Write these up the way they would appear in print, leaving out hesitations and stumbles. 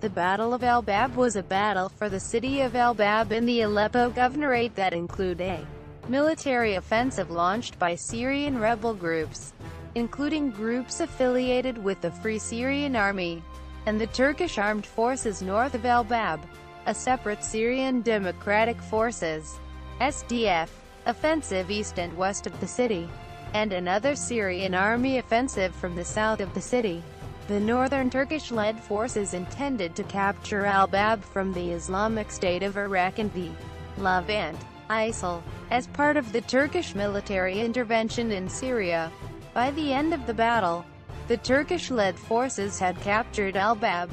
The Battle of El Bab was a battle for the city of El Bab in the Aleppo Governorate that included a military offensive launched by Syrian rebel groups, including groups affiliated with the Free Syrian Army and the Turkish Armed Forces north of El Bab, a separate Syrian Democratic Forces (SDF) offensive east and west of the city, and another Syrian army offensive from the south of the city. The northern Turkish-led forces intended to capture Al Bab from the Islamic State of Iraq and the Levant, ISIL, as part of the Turkish military intervention in Syria. By the end of the battle, the Turkish-led forces had captured Al Bab,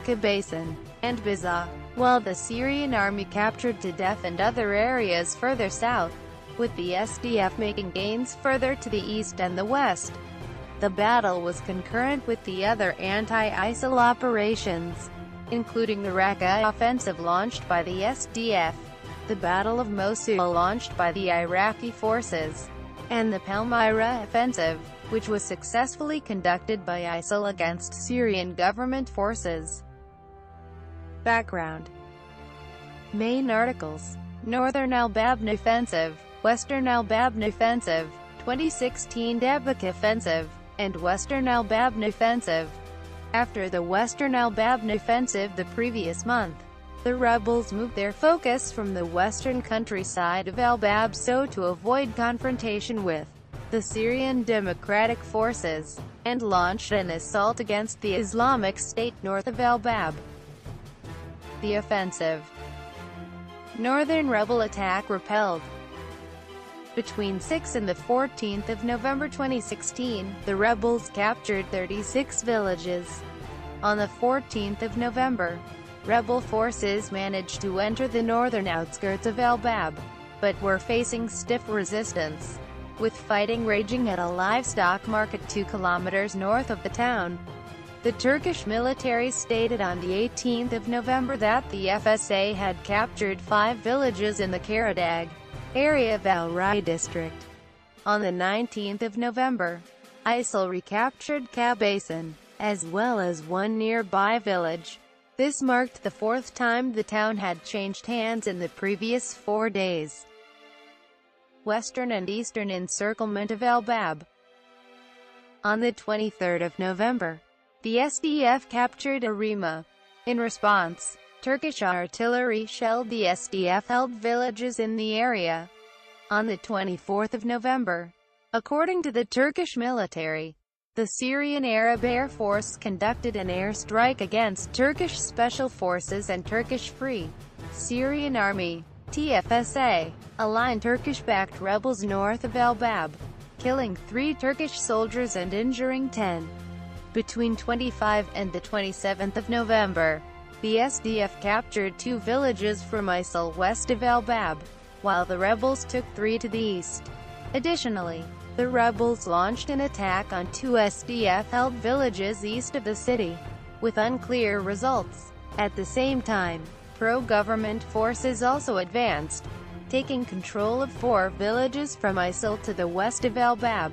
Kabasan, and Biza, while the Syrian army captured Tadef and other areas further south, with the SDF making gains further to the east and the west. The battle was concurrent with the other anti-ISIL operations, including the Raqqa offensive launched by the SDF, the Battle of Mosul launched by the Iraqi forces, and the Palmyra offensive, which was successfully conducted by ISIL against Syrian government forces. Background. Main articles. Northern Al Bab offensive, Western Al Bab offensive, 2016 Dabiq offensive, and Western Al Bab offensive. After the Western Al Bab offensive the previous month, the rebels moved their focus from the western countryside of Al Bab so to avoid confrontation with the Syrian Democratic Forces, and launched an assault against the Islamic State north of Al Bab. The offensive. Northern rebel attack repelled. Between 6 and the 14th of November 2016, the rebels captured 36 villages. On the 14th of November, rebel forces managed to enter the northern outskirts of El Bab, but were facing stiff resistance, with fighting raging at a livestock market 2 kilometers north of the town. The Turkish military stated on the 18th of November that the FSA had captured 5 villages in the Karadag area of Al-Rai district. On the 19th of November, ISIL recaptured Kabasan, as well as one nearby village. This marked the 4th time the town had changed hands in the previous 4 days. Western and Eastern encirclement of El Bab. On the 23rd of November, the SDF captured Arima. In response, Turkish artillery shelled the SDF-held villages in the area. On the 24th of November, according to the Turkish military, the Syrian Arab Air Force conducted an airstrike against Turkish Special Forces and Turkish Free Syrian Army (TFSA) aligned Turkish-backed rebels north of El Bab, killing 3 Turkish soldiers and injuring 10. Between 25 and the 27th of November, the SDF captured 2 villages from ISIL west of El Bab, while the rebels took 3 to the east. Additionally, the rebels launched an attack on 2 SDF-held villages east of the city, with unclear results. At the same time, pro-government forces also advanced, taking control of 4 villages from ISIL to the west of El Bab.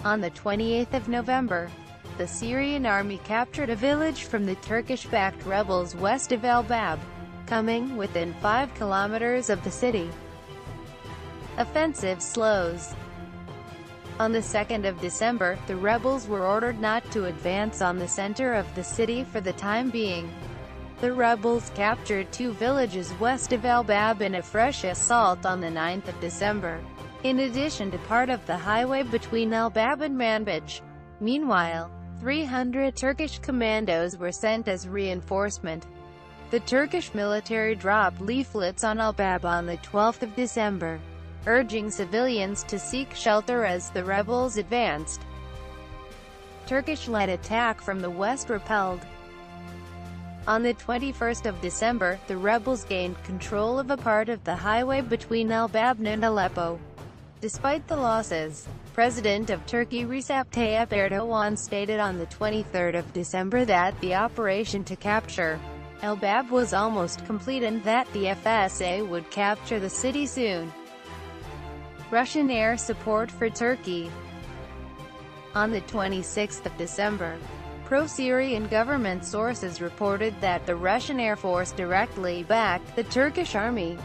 On the 28th of November, the Syrian army captured a village from the Turkish-backed rebels west of El Bab, coming within 5 kilometers of the city. Offensive slows. On the 2nd of December, the rebels were ordered not to advance on the center of the city for the time being. The rebels captured 2 villages west of El Bab in a fresh assault on the 9th of December, in addition to part of the highway between El Bab and Manbij. Meanwhile, 300 Turkish commandos were sent as reinforcement. The Turkish military dropped leaflets on Al Bab on the 12th of December, urging civilians to seek shelter as the rebels advanced. Turkish-led attack from the west repelled. On the 21st of December, the rebels gained control of a part of the highway between Al Bab and Aleppo. Despite the losses, President of Turkey Recep Tayyip Erdogan stated on the 23rd of December that the operation to capture El Bab was almost complete and that the FSA would capture the city soon. Russian air support for Turkey. On the 26th of December, Pro-Syrian government sources reported that the Russian Air Force directly backed the Turkish army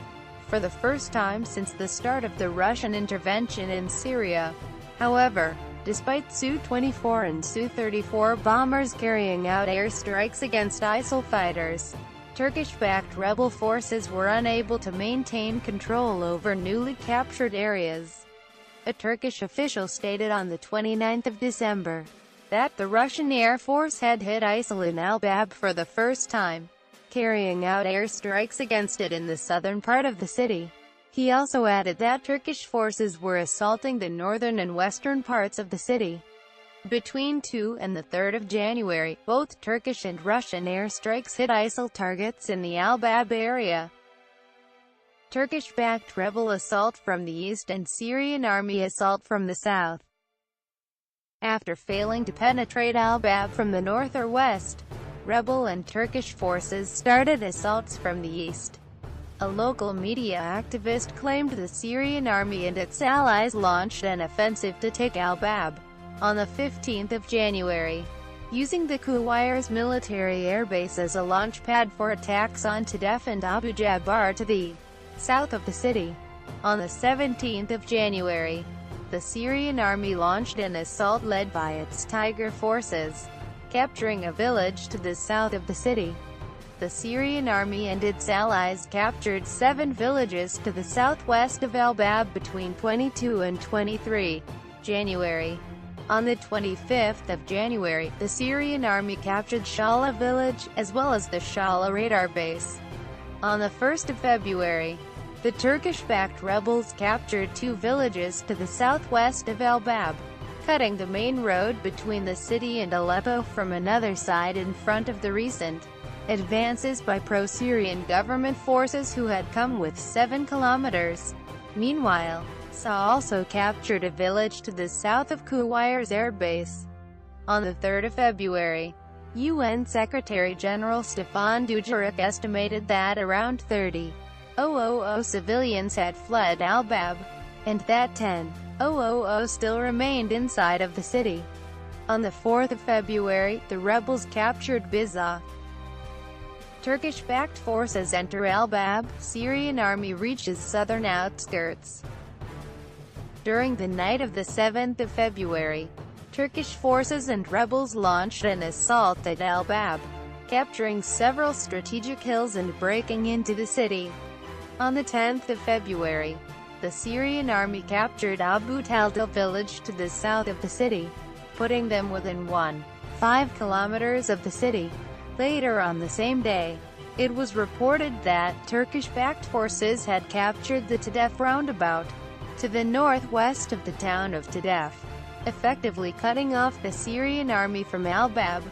for the first time since the start of the Russian intervention in Syria. However, despite Su-24 and Su-34 bombers carrying out airstrikes against ISIL fighters, Turkish-backed rebel forces were unable to maintain control over newly captured areas. A Turkish official stated on the 29th of December that the Russian Air Force had hit ISIL in Al-Bab for the first time, carrying out airstrikes against it in the southern part of the city. He also added that Turkish forces were assaulting the northern and western parts of the city. Between 2 and 3 January, both Turkish and Russian airstrikes hit ISIL targets in the Al-Bab area. Turkish-backed rebel assault from the east and Syrian army assault from the south. After failing to penetrate Al-Bab from the north or west, rebel and Turkish forces started assaults from the east. A local media activist claimed the Syrian army and its allies launched an offensive to take Al-Bab on the 15th of January, using the Kuwairs military airbase as a launch pad for attacks on Tadef and Abu Jabbar to the south of the city. On the 17th of January, the Syrian army launched an assault led by its Tiger forces, capturing a village to the south of the city. The Syrian army and its allies captured 7 villages to the southwest of Al-Bab between 22 and 23 January. On the 25th of January, the Syrian army captured Shala village, as well as the Shala radar base. On the 1st of February, the Turkish-backed rebels captured 2 villages to the southwest of Al-Bab, cutting the main road between the city and Aleppo from another side in front of the recent advances by pro-Syrian government forces who had come with 7 kilometers. Meanwhile, SA also captured a village to the south of Kuwairs air base. On the 3rd of February, UN Secretary-General Stefan Dujarric estimated that around 30,000 civilians had fled Al-Bab, and that 10,000 still remained inside of the city. On the 4th of February, the rebels captured Biza. Turkish-backed forces enter Al-Bab, Syrian army reaches southern outskirts. During the night of the 7th of February, Turkish forces and rebels launched an assault at Al-Bab, capturing several strategic hills and breaking into the city. On the 10th of February, the Syrian army captured Abu Talda village to the south of the city, putting them within 5 kilometers of the city. Later on the same day, it was reported that Turkish-backed forces had captured the Tadef roundabout, to the northwest of the town of Tadef, effectively cutting off the Syrian army from Al-Bab.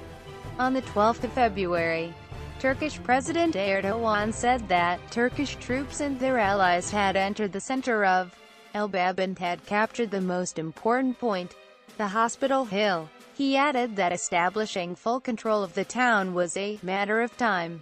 On the 12th of February, Turkish President Erdogan said that Turkish troops and their allies had entered the center of Al-Bab and had captured the most important point, the Hospital Hill. He added that establishing full control of the town was a matter of time.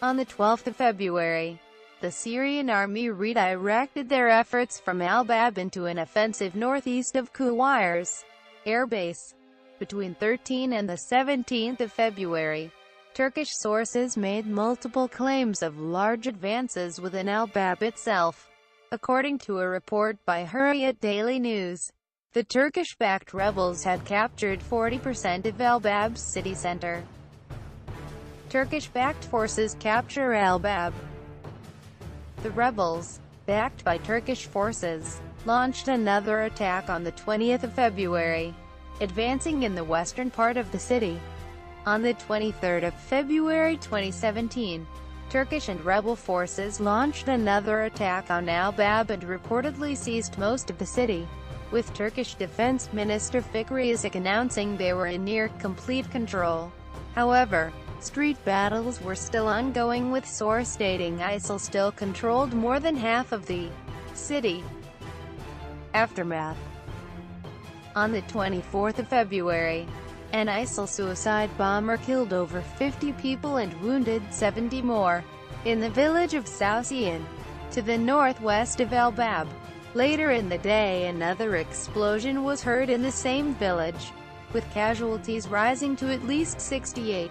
On the 12th of February, the Syrian army redirected their efforts from Al-Bab into an offensive northeast of Kuwairs air base. Between 13 and the 17th of February, Turkish sources made multiple claims of large advances within Al-Bab itself. According to a report by Hurriyet Daily News, the Turkish-backed rebels had captured 40% of Al-Bab's city center. Turkish-backed forces capture Al-Bab. The rebels, backed by Turkish forces, launched another attack on the 20th of February, advancing in the western part of the city. On the 23rd of February 2017, Turkish and rebel forces launched another attack on Al-Bab and reportedly seized most of the city, with Turkish Defense Minister Fikri Isik announcing they were in near complete control. However, street battles were still ongoing, with sources stating ISIL still controlled more than half of the city. Aftermath. On the 24th of February, an ISIL suicide bomber killed over 50 people and wounded 70 more in the village of Sausian, to the northwest of Al-Bab. Later in the day, another explosion was heard in the same village. with casualties rising to at least 68.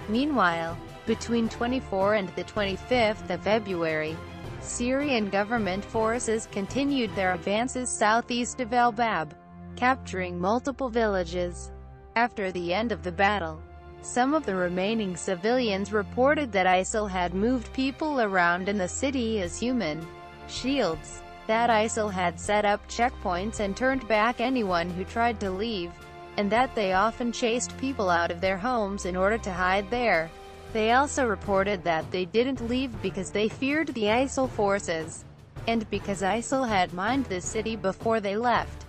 Meanwhile, between 24 and the 25th of February, Syrian government forces continued their advances southeast of Al-Bab, capturing multiple villages. After the end of the battle, some of the remaining civilians reported that ISIL had moved people around in the city as human shields, that ISIL had set up checkpoints and turned back anyone who tried to leave, and that they often chased people out of their homes in order to hide there. They also reported that they didn't leave because they feared the ISIL forces, and because ISIL had mined the city before they left.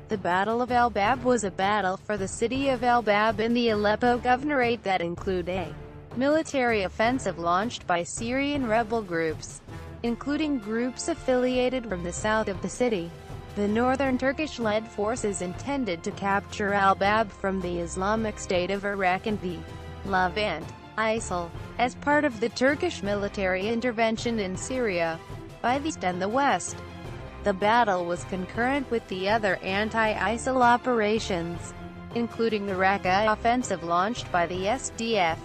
The Battle of Al-Bab was a battle for the city of Al-Bab in the Aleppo Governorate that included a military offensive launched by Syrian rebel groups, including groups affiliated from the south of the city. The northern Turkish-led forces intended to capture Al-Bab from the Islamic State of Iraq and the Levant, ISIL, as part of the Turkish military intervention in Syria, by the east and the west. The battle was concurrent with the other anti-ISIL operations, including the Raqqa offensive launched by the SDF,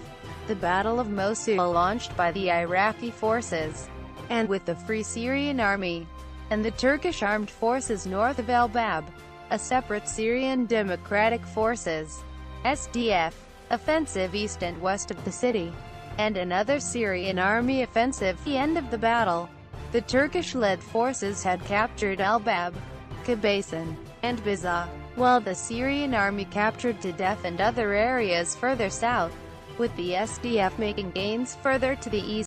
the Battle of Mosul launched by the Iraqi forces, and with the Free Syrian Army, and the Turkish armed forces north of Al-Bab, a separate Syrian Democratic Forces (SDF) offensive east and west of the city, and another Syrian army offensive. At the end of the battle, the Turkish-led forces had captured Al-Bab, Kabasan, and Biza, while the Syrian army captured Tadef and other areas further south, with the SDF making gains further to the east.